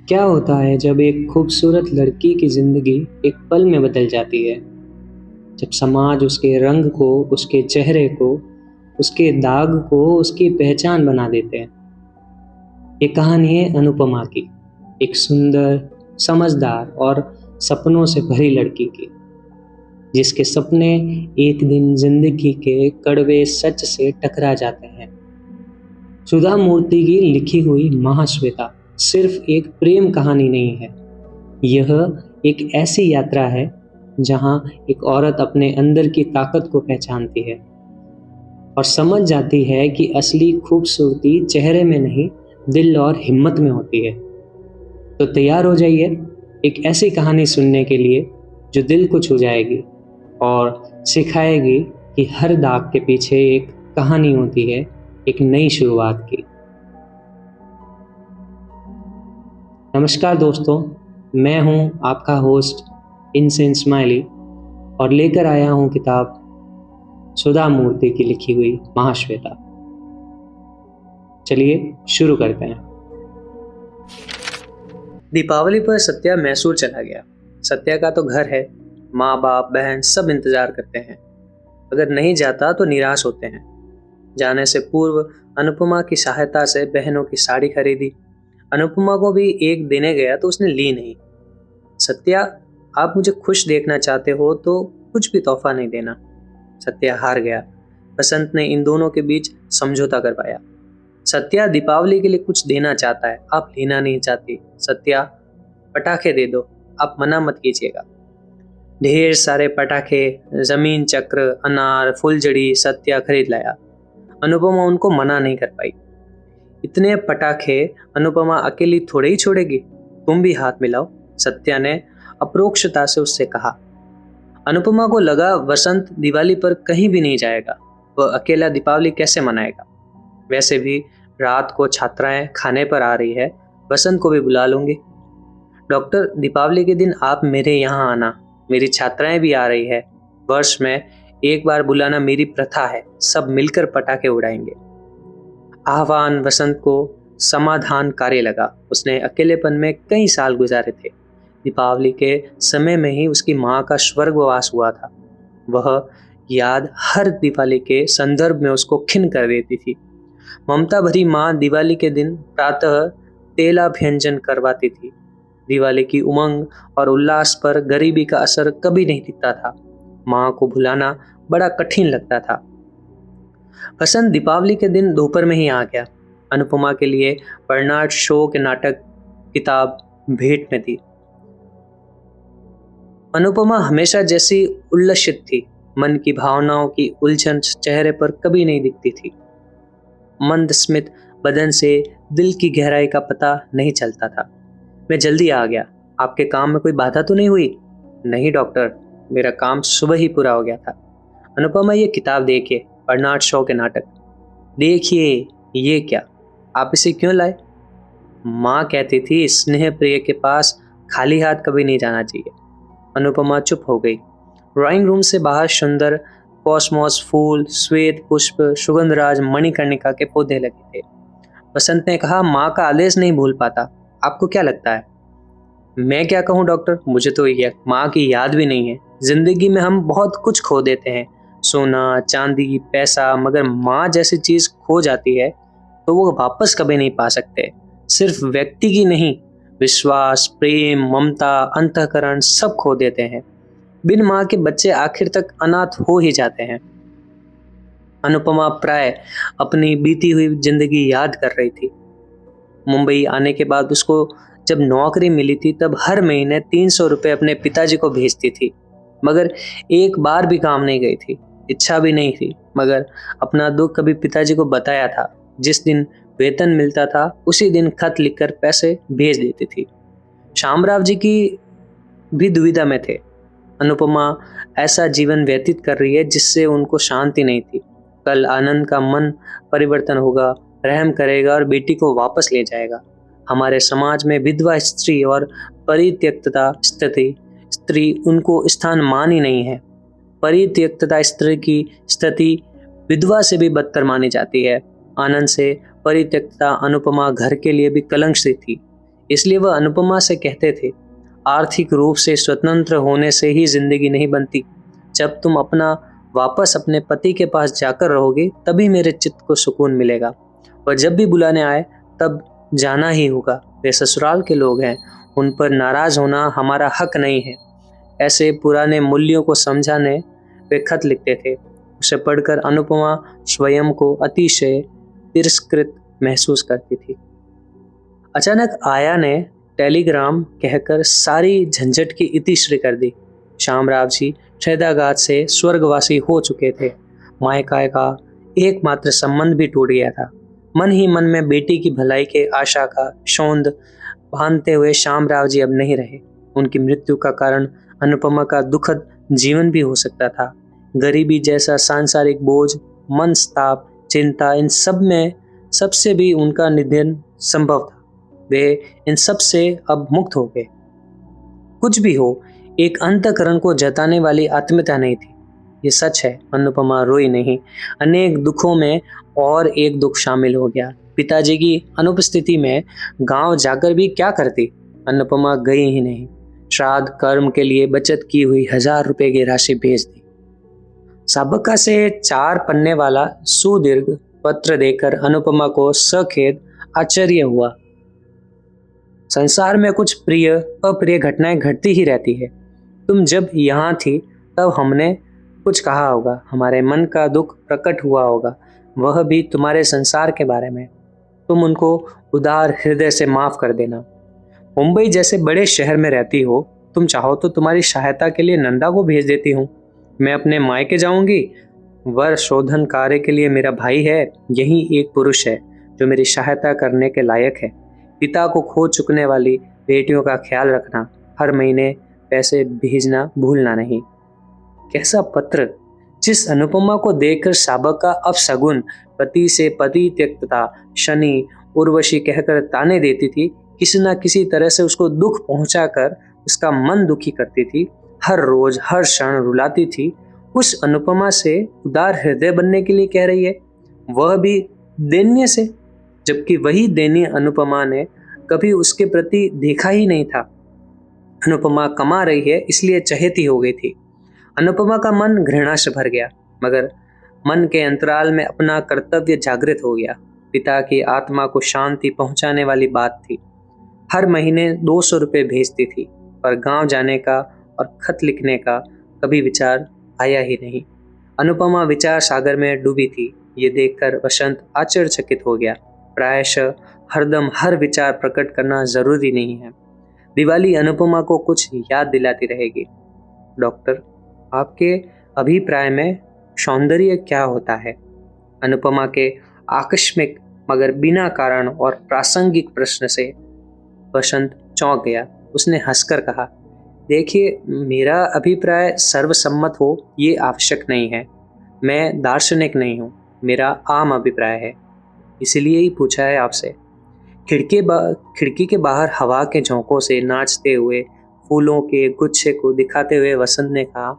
क्या होता है जब एक खूबसूरत लड़की की जिंदगी एक पल में बदल जाती है? जब समाज उसके रंग को, उसके चेहरे को, उसके दाग को उसकी पहचान बना देते हैं। ये कहानी है अनुपमा की, एक सुंदर, समझदार और सपनों से भरी लड़की की, जिसके सपने एक दिन जिंदगी के कड़वे सच से टकरा जाते हैं। सुधा मूर्ति की लिखी हुई महाश्वेता सिर्फ एक प्रेम कहानी नहीं है। यह एक ऐसी यात्रा है जहां एक औरत अपने अंदर की ताकत को पहचानती है और समझ जाती है कि असली खूबसूरती चेहरे में नहीं, दिल और हिम्मत में होती है। तो तैयार हो जाइए एक ऐसी कहानी सुनने के लिए जो दिल को छू जाएगी और सिखाएगी कि हर दाग के पीछे एक कहानी होती है, एक नई शुरुआत की। नमस्कार दोस्तों, मैं हूं आपका होस्ट इनसेन स्माइली और लेकर आया हूं किताब सुधा मूर्ति की लिखी हुई महाश्वेता। चलिए शुरू करते हैं। दीपावली पर सत्या मैसूर चला गया। सत्या का तो घर है, माँ बाप बहन सब इंतजार करते हैं। अगर नहीं जाता तो निराश होते हैं। जाने से पूर्व अनुपमा की सहायता से बहनों की साड़ी खरीदी। अनुपमा को भी एक देने गया तो उसने ली नहीं। सत्या, आप मुझे खुश देखना चाहते हो तो कुछ भी तोहफा नहीं देना। सत्या हार गया। बसंत ने इन दोनों के बीच समझौता करवाया। सत्या दीपावली के लिए कुछ देना चाहता है, आप लेना नहीं चाहती। सत्या, पटाखे दे दो, आप मना मत कीजिएगा। ढेर सारे पटाखे, जमीन चक्र, अनार, फुलझड़ी सत्या खरीद लाया। अनुपमा उनको मना नहीं कर पाई। इतने पटाखे अनुपमा अकेली थोड़े ही छोड़ेगी, तुम भी हाथ मिलाओ, सत्या ने अप्रोक्षता से उससे कहा। अनुपमा को लगा वसंत दिवाली पर कहीं भी नहीं जाएगा, वह अकेला दीपावली कैसे मनाएगा। वैसे भी रात को छात्राएं खाने पर आ रही है, वसंत को भी बुला लूंगी। डॉक्टर, दीपावली के दिन आप मेरे यहाँ आना, मेरी छात्राएं भी आ रही है। वर्ष में एक बार बुलाना मेरी प्रथा है, सब मिलकर पटाखे उड़ाएंगे। आह्वान वसंत को समाधानकारी लगा। उसने अकेलेपन में कई साल गुजारे थे। दीपावली के समय में ही उसकी माँ का स्वर्गवास हुआ था। वह याद हर दीपावली के संदर्भ में उसको खिन्न कर देती थी। ममता भरी माँ दिवाली के दिन प्रातः तेला व्यंजन करवाती थी। दिवाली की उमंग और उल्लास पर गरीबी का असर कभी नहीं दिखता था। माँ को भुलाना बड़ा कठिन लगता था। वसंत दीपावली के दिन दोपहर में ही आ गया। अनुपमा के लिए बर्नार्ड शो के नाटक किताब भेंट में दी। अनुपमा हमेशा जैसी उल्लसित थी। मन की भावनाओं की उलझन चेहरे पर कभी नहीं दिखती थी। मंद स्मित बदन से दिल की गहराई का पता नहीं चलता था। मैं जल्दी आ गया, आपके काम में कोई बाधा तो नहीं हुई? नहीं डॉक्टर, मेरा काम सुबह ही पूरा हो गया था। अनुपमा, ये किताब देखिए, बर्नार्ड शॉ के नाटक। देखिए, ये क्या, आप इसे क्यों लाए? माँ कहती थी स्नेह प्रिय के पास खाली हाथ कभी नहीं जाना चाहिए। अनुपमा चुप हो गई। ड्राइंग रूम से बाहर सुंदर कॉस्मोस फूल, श्वेत पुष्प, सुगंधराज, मणिकर्णिका के पौधे लगे थे। बसंत ने कहा, माँ का आदेश नहीं भूल पाता, आपको क्या लगता है? मैं क्या कहूँ डॉक्टर, मुझे तो माँ की याद भी नहीं है। जिंदगी में हम बहुत कुछ खो देते हैं, सोना, चांदी, पैसा, मगर माँ जैसी चीज खो जाती है तो वो वापस कभी नहीं पा सकते। सिर्फ व्यक्ति की नहीं, विश्वास, प्रेम, ममता, अंतःकरण सब खो देते हैं। बिन माँ के बच्चे आखिर तक अनाथ हो ही जाते हैं। अनुपमा प्राय अपनी बीती हुई जिंदगी याद कर रही थी। मुंबई आने के बाद उसको जब नौकरी मिली थी तब हर महीने 300 रुपए अपने पिताजी को भेजती थी, मगर एक बार भी काम नहीं गई थी। इच्छा भी नहीं थी, मगर अपना दुख कभी पिताजी को बताया था। जिस दिन वेतन मिलता था उसी दिन खत लिखकर पैसे भेज देती थी। शामराव जी की भी दुविधा में थे। अनुपमा ऐसा जीवन व्यतीत कर रही है जिससे उनको शांति नहीं थी। कल आनंद का मन परिवर्तन होगा, रहम करेगा और बेटी को वापस ले जाएगा। हमारे समाज में विधवा स्त्री और परित्यक्तता स्त्री उनको स्थान मान ही नहीं है। परित्यक्तता स्त्री की स्थिति विधवा से भी बदतर मानी जाती है। आनंद से परित्यक्तता अनुपमा घर के लिए भी कलंक सी थी। इसलिए वह अनुपमा से कहते थे, आर्थिक रूप से स्वतंत्र होने से ही जिंदगी नहीं बनती। जब तुम वापस अपने पति के पास जाकर रहोगे तभी मेरे चित्त को सुकून मिलेगा। वह जब भी बुलाने आए तब जाना ही होगा। वे ससुराल के लोग हैं, उन पर नाराज होना हमारा हक नहीं है। ऐसे पुराने मूल्यों को समझाने वे खत लिखते थे। उसे पढ़कर अनुपमा स्वयं को अतिशय तिरस्कृत महसूस करती थी। अचानक आया ने टेलीग्राम कहकर सारी झंझट की इतिश्री कर दी। शामराव जी छेदाघात से स्वर्गवासी हो चुके थे। मायका का एकमात्र संबंध भी टूट गया था। मन ही मन में बेटी की भलाई के आशा का शोंध बांधते हुए शामराव जी अब नहीं रहे। उनकी मृत्यु का कारण अनुपमा का दुखद जीवन भी हो सकता था। गरीबी जैसा सांसारिक बोझ, मनस्ताप, चिंता, इन सब में सबसे भी उनका निधन संभव था। वे इन सब से अब मुक्त हो गए। कुछ भी हो, एक अंतःकरण को जताने वाली आत्मीयता नहीं थी। ये सच है, अनुपमा रोई नहीं। अनेक दुखों में और एक दुख शामिल हो गया। पिताजी की अनुपस्थिति में गांव जाकर भी क्या करती? अनुपमा गई ही नहीं। श्राद्ध कर्म के लिए बचत की हुई 1000 रुपए की राशि भेज दी। साबका से 4 पन्ने वाला सुदीर्घ पत्र देकर अनुपमा को सखेद आश्चर्य हुआ। संसार में कुछ प्रिय अप्रिय घटनाएं घटती ही रहती है। तुम जब यहाँ थी तब हमने कुछ कहा होगा, हमारे मन का दुख प्रकट हुआ होगा, वह भी तुम्हारे संसार के बारे में। तुम उनको उदार हृदय से माफ कर देना। मुंबई जैसे बड़े शहर में रहती हो, तुम चाहो तो तुम्हारी सहायता के लिए नंदा को भेज देती हूँ। मैं अपने मायके जाऊंगी। वर शोधन कार्य के लिए मेरा भाई है। यही एक पुरुष है जो मेरी सहायता करने के लायक है। पिता को खो चुकने वाली बेटियों का ख्याल रखना। हर महीने पैसे भेजना भूलना नहीं। कैसा पत्र! जिस अनुपमा को देखकर साबका अपशगुन पति से पति त्यक्तता, शनि, उर्वशी कहकर ताने देती थी, किसी न किसी तरह से उसको दुख पहुंचाकर उसका मन दुखी करती थी, हर रोज हर क्षण रुलाती थी, उस अनुपमा से उदार हृदय बनने के लिए कह रही है, वह भी दैन्य से, जबकि वही दैन्य अनुपमा ने कभी उसके प्रति देखा ही नहीं था। अनुपमा कमा रही है इसलिए चहेती हो गई थी। अनुपमा का मन घृणा से भर गया, मगर मन के अंतराल में अपना कर्तव्य जागृत हो गया। पिता की आत्मा को शांति पहुंचाने वाली बात थी। हर महीने 200 रुपये भेजती थी, पर गांव जाने का और खत लिखने का कभी विचार आया ही नहीं। अनुपमा विचार सागर में डूबी थी। ये देखकर वसंत आश्चर्यचकित हो गया। प्रायशः हरदम हर विचार प्रकट करना जरूरी नहीं है। दिवाली अनुपमा को कुछ याद दिलाती रहेगी। डॉक्टर, आपके अभिप्राय में सौंदर्य क्या होता है? अनुपमा के आकस्मिक मगर बिना कारण और प्रासंगिक प्रश्न से वसंत चौंक गया। उसने हंसकर कहा, देखिए, मेरा अभिप्राय सर्वसम्मत हो ये आवश्यक नहीं है। मैं दार्शनिक नहीं हूँ, मेरा आम अभिप्राय है, इसलिए ही पूछा है आपसे। खिड़की के बाहर हवा के झोंकों से नाचते हुए फूलों के गुच्छे को दिखाते हुए वसंत ने कहा,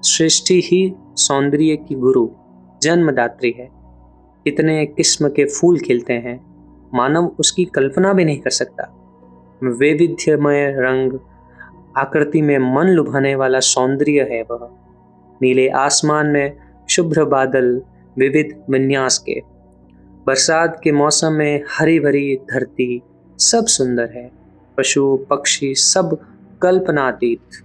सृष्टि ही सौंदर्य की गुरु जन्मदात्री है। कितने किस्म के फूल खिलते हैं, मानव उसकी कल्पना भी नहीं कर सकता। वैविध्यमय रंग, आकृति में मन लुभाने वाला सौंदर्य है वह। नीले आसमान में शुभ्र बादल विविध विन्यास के, बरसात के मौसम में हरी भरी धरती, सब सुंदर है। पशु पक्षी सब कल्पनातीत।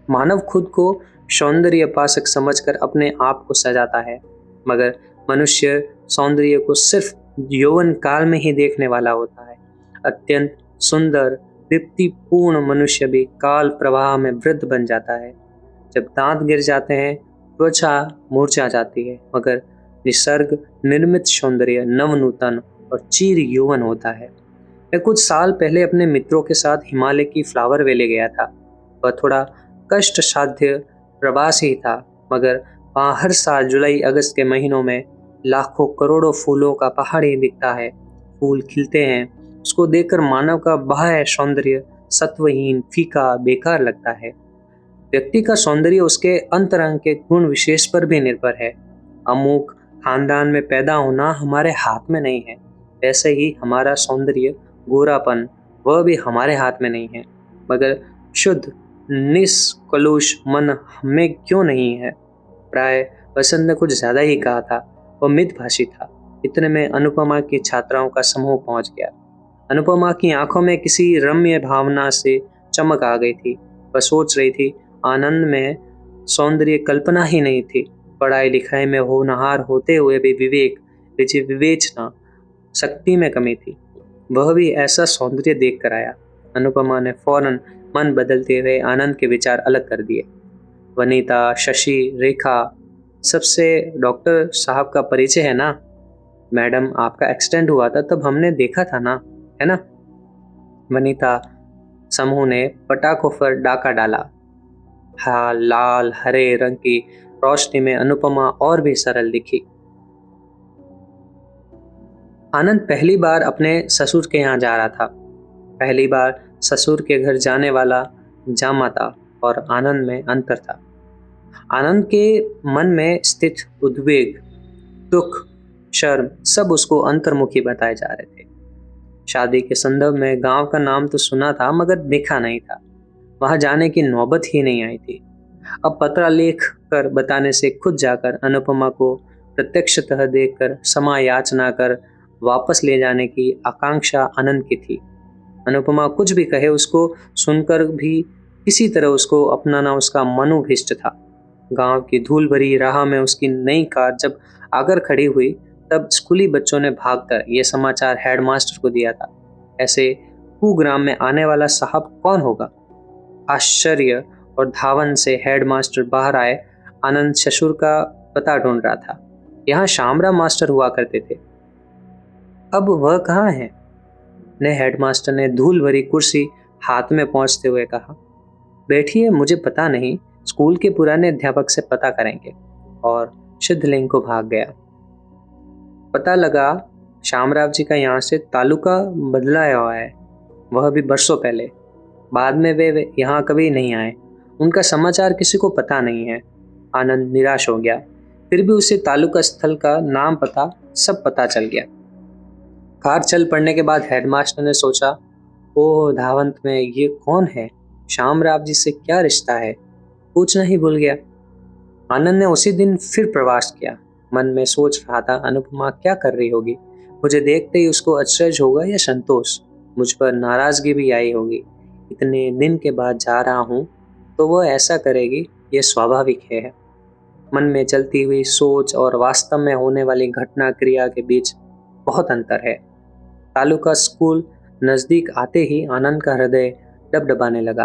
मानव खुद को सौंदर्य पाशक समझकर अपने आप को सजाता है, मगर मनुष्य सौंदर्य को सिर्फ यौवन काल में ही देखने वाला होता है। अत्यंत सुंदर दीप्तिपूर्ण मनुष्य भी काल प्रवाह में वृद्ध बन जाता है। जब दांत गिर जाते हैं, त्वचा मुरझा जाती है, मगर निसर्ग निर्मित सौंदर्य नवनूतन और चीर यौवन होता है। मैं कुछ साल पहले अपने मित्रों के साथ हिमालय की फ्लावर वैली गया था। वह थोड़ा कष्ट साध्य प्रवास ही था, मगर वहाँ हर साल जुलाई अगस्त के महीनों में लाखों करोड़ों फूलों का पहाड़ ही दिखता है। फूल खिलते हैं, उसको देखकर मानव का बाह्य सौंदर्य सत्वहीन, फीका, बेकार लगता है। व्यक्ति का सौंदर्य उसके अंतरंग के गुण विशेष पर भी निर्भर है। अमुक खानदान में पैदा होना हमारे हाथ में नहीं है, वैसे ही हमारा सौंदर्य गोरापन, वह भी हमारे हाथ में नहीं है, मगर शुद्ध निष्कलुष मन हमें क्यों नहीं है? प्राय वसंत ने कुछ ज्यादा ही कहा था। वह मितभाषी था। इतने में अनुपमा की छात्राओं का समूह पहुंच गया। अनुपमा की आंखों में किसी रम्य भावना से चमक आ गई थी। वह सोच रही थी, आनंद में सौंदर्य कल्पना ही नहीं थी। पढ़ाई लिखाई में होनहार होते हुए भी विवेक, विवेचना शक्ति में कमी थी। वह भी ऐसा सौंदर्य देख कर आया। अनुपमा ने फौरन मन बदलते हुए आनंद के विचार अलग कर दिए। वनीता, शशि, रेखा, सबसे डॉक्टर साहब का परिचय है ना? मैडम, आपका एक्सीडेंट हुआ था तब हमने देखा था ना, है ना? वनीता समूह ने पटाखों पर डाका डाला। हाँ, लाल हरे रंग की रोशनी में अनुपमा और भी सरल दिखी। आनंद पहली बार अपने ससुर के यहाँ जा रहा था। पहली बार ससुर के घर जाने वाला जामा था और आनंद में अंतर था। आनंद के मन में स्थित उद्वेग, दुख, शर्म सब उसको अंतर्मुखी बताए जा रहे थे। शादी के संदर्भ में गांव का नाम तो सुना था मगर देखा नहीं था। वहां जाने की नौबत ही नहीं आई थी। अब पत्र लिख कर बताने से खुद जाकर अनुपमा को प्रत्यक्षतः देखकर क्षमा याचना कर वापस ले जाने की आकांक्षा आनंद की थी। अनुपमा कुछ भी कहे, उसको सुनकर भी किसी तरह उसको अपनाना उसका मनोभिष्ट था। गांव की धूल भरी राह में उसकी नई कार जब आकर खड़ी हुई तब स्कूली बच्चों ने भागकर यह समाचार हेडमास्टर को दिया था। ऐसे कुग्राम में आने वाला साहब कौन होगा? आश्चर्य और धावन से हेडमास्टर बाहर आए। आनंद ससुर का पता ढूंढ रहा था। यहाँ शामराव मास्टर हुआ करते थे, अब वह कहाँ है? ने हेडमास्टर ने धूल भरी कुर्सी हाथ में पहुंचते हुए कहा, बैठिए, मुझे पता नहीं, स्कूल के पुराने अध्यापक से पता करेंगे। और सिद्धलिंग को भाग गया। पता लगा शामराव जी का यहाँ से तालुका बदलाया हुआ है, वह भी बरसों पहले। बाद में वे यहाँ कभी नहीं आए। उनका समाचार किसी को पता नहीं है। आनंद निराश हो गया। फिर भी उसे तालुका स्थल का नाम पता सब पता चल गया। कार चल पड़ने के बाद हेडमास्टर ने सोचा, ओह धावंत में ये कौन है? शामराव जी से क्या रिश्ता है? पूछना ही भूल गया। आनंद ने उसी दिन फिर प्रवास किया। मन में सोच रहा था, अनुपमा क्या कर रही होगी? मुझे देखते ही उसको अचरज होगा या संतोष? मुझ पर नाराजगी भी आई होगी। इतने दिन के बाद जा रहा हूँ तो वह ऐसा करेगी, यह स्वाभाविक है। मन में चलती हुई सोच और वास्तव में होने वाली घटना क्रिया के बीच बहुत अंतर है। तालुका स्कूल नजदीक आते ही आनंद का हृदय डबडबाने लगा।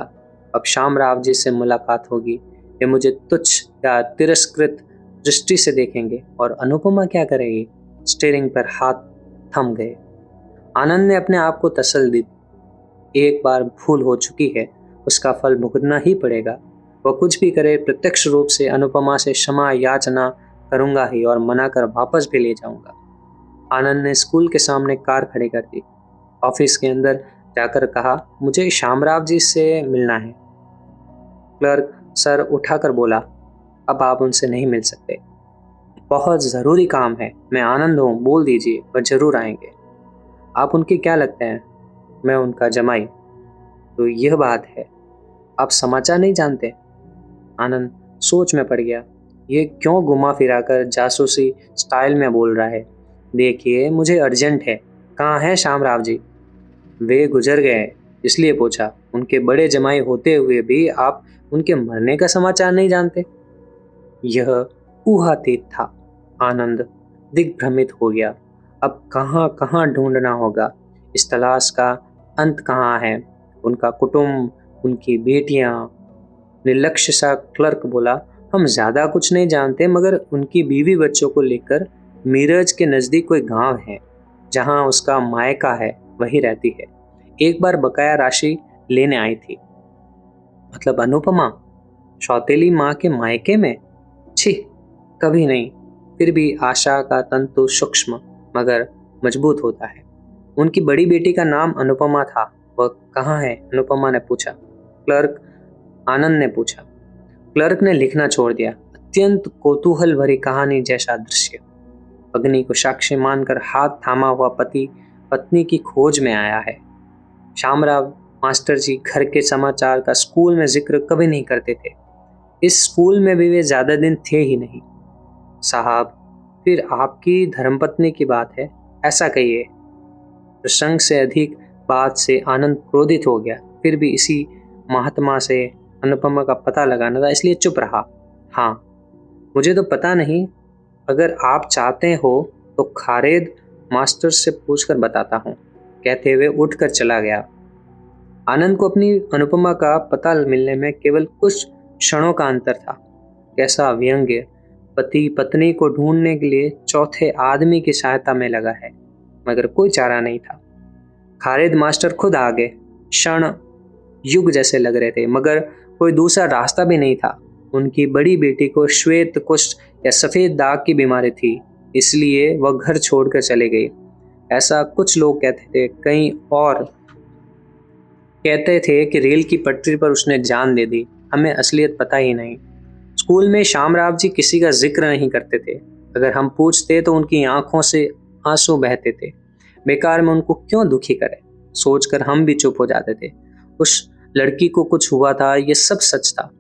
अब शामराव जी से मुलाकात होगी। वे मुझे तुच्छ या तिरस्कृत दृष्टि से देखेंगे और अनुपमा क्या करेगी? स्टीयरिंग पर हाथ थम गए। आनंद ने अपने आप को तसल्ली दी। एक बार भूल हो चुकी है, उसका फल भुगतना ही पड़ेगा। वह कुछ भी करे, प्रत्यक्ष रूप से अनुपमा से क्षमा याचना करूंगा ही और मना कर वापस भी ले जाऊंगा। आनंद ने स्कूल के सामने कार खड़ी कर दी। ऑफिस के अंदर जाकर कहा, मुझे शामराव जी से मिलना है। क्लर्क सर उठाकर बोला, अब आप उनसे नहीं मिल सकते, बहुत ज़रूरी काम है। मैं आनंद हूँ, बोल दीजिए, वह जरूर आएंगे। आप उनके क्या लगते हैं? मैं उनका जमाई। तो यह बात है, आप समाचार नहीं जानते? आनंद सोच में पड़ गया। ये क्यों घुमा फिरा कर जासूसी स्टाइल में बोल रहा है? देखिए, मुझे अर्जेंट है। कहाँ है शामराव जी? वे गुजर गए, इसलिए पूछा। उनके बड़े जमाई होते हुए भी आप उनके मरने का समाचार नहीं जानते? यह ऊहातीत था। आनंद दिग्भ्रमित हो गया। अब कहाँ कहाँ ढूंढना होगा? इस तलाश का अंत कहाँ है? उनका कुटुंब, उनकी बेटियां। निर्लक्ष्य सा क्लर्क बोला, हम ज्यादा कुछ नहीं जानते, मगर उनकी बीवी बच्चों को लेकर मीरज के नजदीक कोई गांव है जहां उसका मायका है, वही रहती है। एक बार बकाया राशि लेने आई थी। मतलब अनुपमा सौतेली माँ के मायके में? छी, कभी नहीं। फिर भी आशा का तंतु सूक्ष्म मगर मजबूत होता है। उनकी बड़ी बेटी का नाम अनुपमा था। वह कहाँ है? अनुपमा ने पूछा। आनंद ने पूछा। क्लर्क ने लिखना छोड़ दिया। अत्यंत कौतूहल भरी कहानी जैसा दृश्य। अग्नि को साक्षी मानकर हाथ थामा हुआ पति पत्नी की खोज में आया है। श्यामराव मास्टर जी घर के समाचार का स्कूल में जिक्र कभी नहीं करते थे। इस स्कूल में भी वे ज्यादा दिन थे ही नहीं। साहब, फिर आपकी धर्मपत्नी की बात है, ऐसा कहिए। प्रसंग से अधिक बात से आनंद क्रोधित हो गया। फिर भी इसी महात्मा से अनुपमा का पता लगाना था, इसलिए चुप रहा। हाँ, मुझे तो पता नहीं, अगर आप चाहते हो तो खारेद मास्टर से पूछकर बताता हूँ, कहते हुए उठकर चला गया। आनंद को अपनी अनुपमा का पता मिलने में केवल कुछ क्षणों का अंतर था। कैसा व्यंग्य! पति पत्नी को ढूंढने के लिए चौथे आदमी की सहायता में लगा है, मगर कोई चारा नहीं था। खालिद मास्टर खुद आ गए। क्षण युग जैसे लग रहे थे, मगर कोई दूसरा रास्ता भी नहीं था। उनकी बड़ी बेटी को श्वेत कुष्ठ या सफेद दाग की बीमारी थी, इसलिए वह घर छोड़कर चले गई। ऐसा कुछ लोग कहते थे। कई और कहते थे कि रेल की पटरी पर उसने जान दे दी। हमें असलियत पता ही नहीं। स्कूल में श्यामराव जी किसी का जिक्र नहीं करते थे। अगर हम पूछते तो उनकी आंखों से आंसू बहते थे। बेकार में उनको क्यों दुखी करे, सोचकर हम भी चुप हो जाते थे। उस लड़की को कुछ हुआ था, ये सब सच था।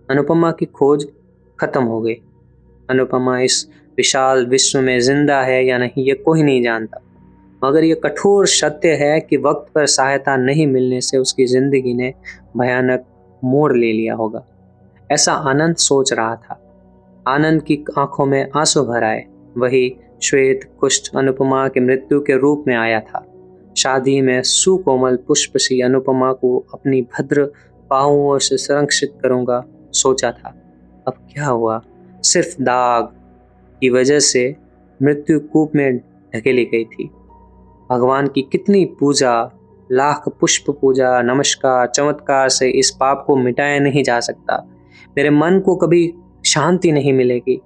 अनुपमा की खोज खत्म हो गई। अनुपमा इस विशाल विश्व में जिंदा है या नहीं, ये कोई नहीं जानता, मगर यह कठोर सत्य है कि वक्त पर सहायता नहीं मिलने से उसकी जिंदगी ने भयानक मोड़ ले लिया होगा। ऐसा आनंद सोच रहा था। आनंद की आंखों में आंसू भर आए। वही श्वेत कुष्ठ अनुपमा की मृत्यु के रूप में आया था। शादी में सुकोमल पुष्प सी अनुपमा को अपनी भद्र बाहुओं से संरक्षित करूंगा, सोचा था। अब क्या हुआ? सिर्फ दाग की वजह से मृत्यु कूप में ढकेली गई थी। भगवान की कितनी पूजा, लाख पुष्प पूजा, नमस्कार, चमत्कार से इस पाप को मिटाया नहीं जा सकता। मेरे मन को कभी शांति नहीं मिलेगी।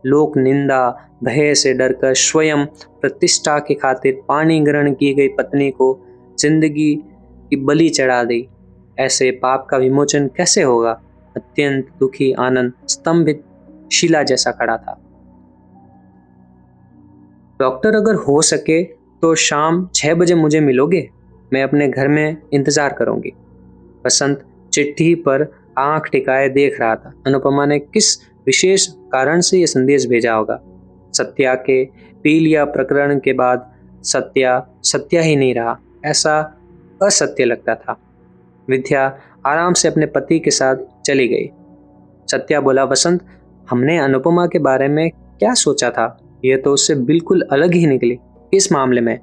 लोक निंदा भय से डरकर स्वयं प्रतिष्ठा की खातिर पानी ग्रहण की गई पत्नी को जिंदगी की बलि चढ़ा दी। ऐसे पाप का विमोचन कैसे होगा? अत्यंत दुखी आनंद स्तंभित शिला जैसा खड़ा था। डॉक्टर, अगर हो सके तो शाम 6 बजे मुझे मिलोगे? मैं अपने घर में इंतजार करूंगी। बसंत चिट्ठी पर आंख टिकाए देख रहा था। अनुपमा ने किस विशेष कारण से यह संदेश भेजा होगा। सत्या के पीलिया प्रकरण के बाद सत्या ही नहीं रहा, ऐसा असत्य लगता था। विद्या आराम से अपने पति के साथ चली गई। सत्या बोला, वसंत, हमने अनुपमा के बारे में क्या सोचा था, यह तो उससे बिल्कुल अलग ही निकली। किस मामले में?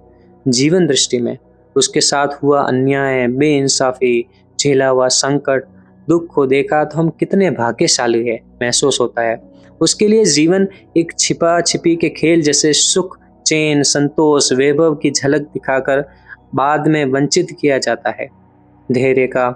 जीवन दृष्टि में। उसके साथ हुआ अन्याय, बेइंसाफी, झेला हुआ संकट, दुख को देखा तो हम कितने भाग्यशाली है महसूस होता है। उसके लिए जीवन एक छिपा छिपी के खेल जैसे सुख, चैन, संतोष, वैभव की झलक दिखाकर बाद में वंचित किया जाता है। धैर्य का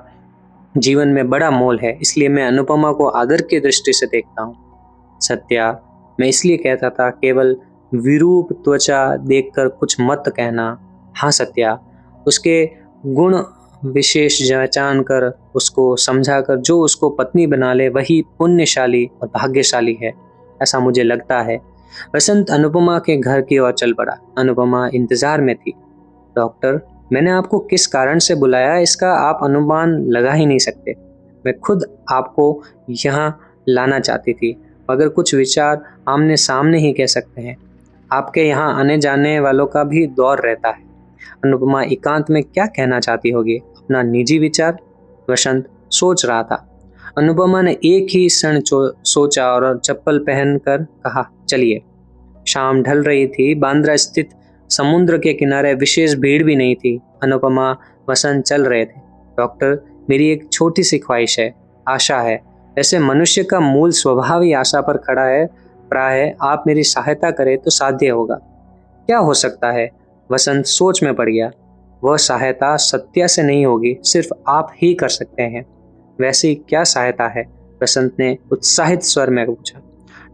जीवन में बड़ा मोल है, इसलिए मैं अनुपमा को आदर की दृष्टि से देखता हूँ। सत्या, मैं इसलिए कहता था, केवल विरूप त्वचा देखकर कुछ मत कहना। हाँ सत्या, उसके गुण विशेष पहचान कर, उसको समझाकर जो उसको पत्नी बना ले वही पुण्यशाली और भाग्यशाली है, ऐसा मुझे लगता है। वसंत अनुपमा के घर की ओर चल पड़ा। अनुपमा इंतजार में थी। डॉक्टर, मैंने आपको किस कारण से बुलाया इसका आप अनुमान लगा ही नहीं सकते। मैं खुद आपको यहाँ लाना चाहती थी, मगर कुछ विचार आमने सामने ही कह सकते हैं। आपके यहाँ आने जाने वालों का भी दौर रहता है। अनुपमा एकांत में क्या कहना चाहती होगी, अपना निजी विचार? वसंत सोच रहा था। अनुपमा ने एक ही क्षण सोचा और चप्पल पहनकर कहा, चलिए। शाम ढल रही थी। बांद्रा स्थित समुद्र के किनारे विशेष भीड़ भी नहीं थी। अनुपमा वसंत चल रहे थे। डॉक्टर, मेरी एक छोटी सी ख्वाहिश है, आशा है। ऐसे मनुष्य का मूल स्वभाव ही आशा पर खड़ा है। प्राय आप मेरी सहायता करें तो साध्य होगा। क्या हो सकता है? वसंत सोच में पड़ गया। वह सहायता सत्या से नहीं होगी, सिर्फ आप ही कर सकते हैं। वैसी क्या सहायता है? वसंत ने उत्साहित स्वर में पूछा।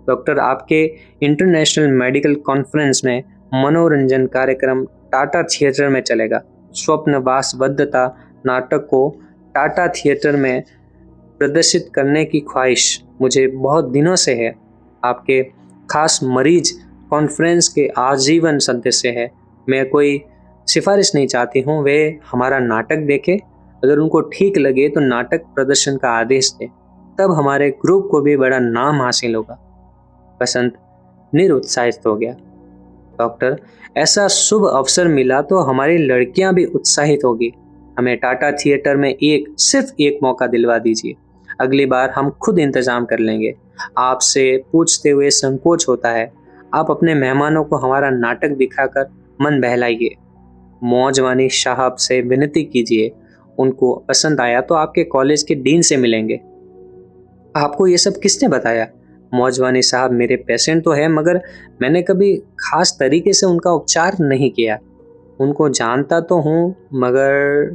डॉक्टर, आपके इंटरनेशनल मेडिकल कॉन्फ्रेंस में मनोरंजन कार्यक्रम टाटा थिएटर में चलेगा। स्वप्न वासवदत्ता नाटक को टाटा थिएटर में प्रदर्शित करने की ख्वाहिश मुझे बहुत दिनों से है। आपके खास मरीज कॉन्फ्रेंस के आजीवन सदस्य है। मैं कोई सिफारिश नहीं चाहती हूँ, वे हमारा नाटक देखे, अगर उनको ठीक लगे तो नाटक प्रदर्शन का आदेश दे, तब हमारे ग्रुप को भी बड़ा नाम हासिल होगा। बसंत निरुत्साहित हो गया। डॉक्टर, ऐसा शुभ अवसर मिला तो हमारी लड़कियां भी उत्साहित होगी। हमें टाटा थिएटर में सिर्फ एक मौका दिलवा दीजिए। अगली बार हम खुद इंतजाम कर लेंगे। आपसे पूछते हुए संकोच होता है। आप अपने मेहमानों को हमारा नाटक दिखाकर मन बहलाइए। मौजवानी साहब से विनती कीजिए, उनको पसंद आया तो आपके कॉलेज के डीन से मिलेंगे। आपको ये सब किसने बताया? मौजवानी साहब मेरे पेशेंट तो है, मगर मैंने कभी खास तरीके से उनका उपचार नहीं किया। उनको जानता तो हूँ, मगर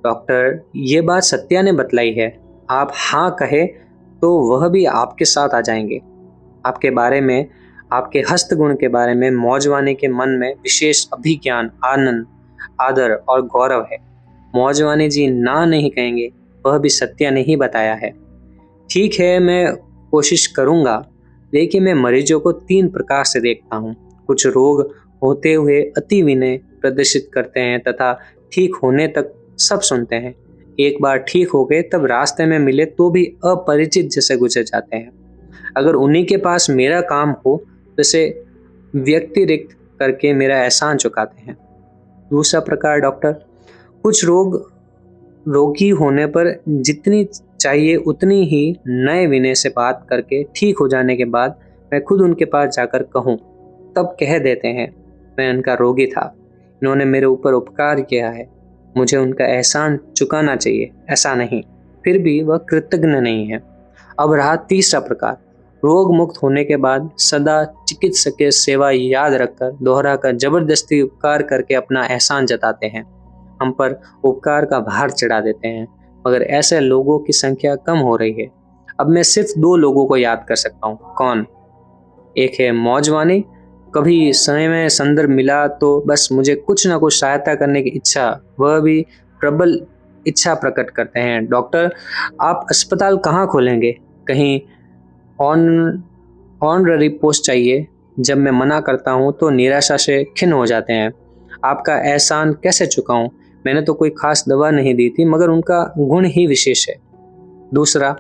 डॉक्टर, ये बात सत्या ने बतलाई है। आप हाँ कहे तो वह भी आपके साथ आ जाएंगे। आपके बारे में, आपके हस्तगुण के बारे में मौजवानी के मन में विशेष अभिज्ञान, आनंद, आदर और गौरव है। मौजवानी जी ना नहीं कहेंगे, वह भी सत्या ने ही बताया है। ठीक है, मैं कोशिश करूंगा। देखिए, मैं मरीजों को 3 प्रकार से देखता हूँ। कुछ रोग होते हुए अति विनय प्रदर्शित करते हैं तथा ठीक होने तक सब सुनते हैं। एक बार ठीक हो गए तब रास्ते में मिले तो भी अपरिचित जैसे गुजर जाते हैं। अगर उन्हीं के पास मेरा काम हो जैसे व्यतिरिक्त करके मेरा एहसान चुकाते हैं। दूसरा प्रकार डॉक्टर, कुछ रोगी होने पर जितनी चाहिए उतनी ही नए विनय से बात करके ठीक हो जाने के बाद मैं खुद उनके पास जाकर कहूँ, तब कह देते हैं मैं उनका रोगी था, इन्होंने मेरे ऊपर उपकार किया है, मुझे उनका एहसान चुकाना चाहिए, ऐसा नहीं। फिर भी वह कृतज्ञ नहीं है। अब रहा तीसरा प्रकार, रोग मुक्त होने के बाद सदा चिकित्सकीय सेवा याद रखकर दोहराकर जबरदस्ती उपकार करके अपना एहसान जताते हैं, हम पर उपकार का भार चढ़ा देते हैं, मगर ऐसे लोगों की संख्या कम हो रही है। अब मैं सिर्फ 2 लोगों को याद कर सकता हूँ। कौन? एक है मौजवानी, कभी समय में संदर्भ मिला तो बस मुझे कुछ ना कुछ सहायता करने की इच्छा, वह भी प्रबल इच्छा प्रकट करते हैं। डॉक्टर, आप अस्पताल कहाँ खोलेंगे? कहीं ऑनररी पोस्ट चाहिए। जब मैं मना करता हूँ तो निराशा से खिन्न हो जाते हैं। आपका एहसान कैसे चुकाऊं? मैंने तो कोई खास दवा नहीं दी थी, मगर उनका गुण ही विशेष है। दूसरा,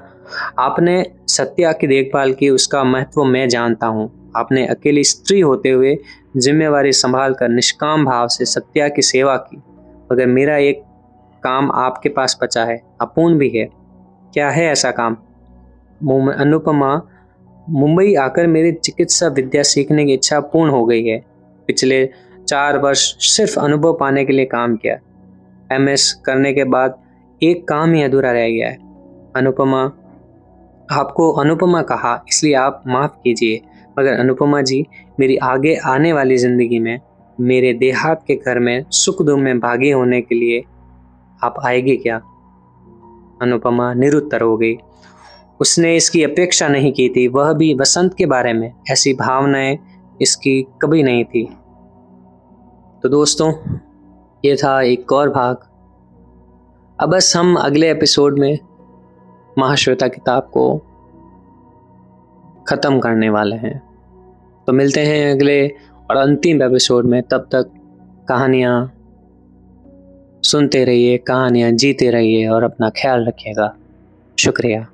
आपने सत्या की देखभाल की, उसका महत्व मैं जानता हूँ। आपने अकेली स्त्री होते हुए जिम्मेवारी संभाल कर निष्काम भाव से सत्या की सेवा की, मगर मेरा एक काम आपके पास बचा है, अपूर्ण भी है। क्या है ऐसा काम? अनुपमा, मुंबई आकर मेरी चिकित्सा विद्या सीखने की इच्छा पूर्ण हो गई है। पिछले 4 वर्ष सिर्फ अनुभव पाने के लिए काम किया। MS करने के बाद एक काम ही अधूरा रह गया है। अनुपमा, आपको अनुपमा कहा इसलिए आप माफ कीजिए, मगर अनुपमा जी, मेरी आगे आने वाली जिंदगी में मेरे देहात के घर में सुख दुख में भागी होने के लिए आप आएगी क्या? अनुपमा निरुत्तर हो गई। उसने इसकी अपेक्षा नहीं की थी, वह भी बसंत के बारे में। ऐसी भावनाएं इसकी कभी नहीं थी। तो दोस्तों, ये था एक और भाग। अब बस हम अगले एपिसोड में महाश्वेता किताब को ख़त्म करने वाले हैं। तो मिलते हैं अगले और अंतिम एपिसोड में। तब तक कहानियाँ सुनते रहिए, कहानियाँ जीते रहिए और अपना ख्याल रखिएगा। शुक्रिया।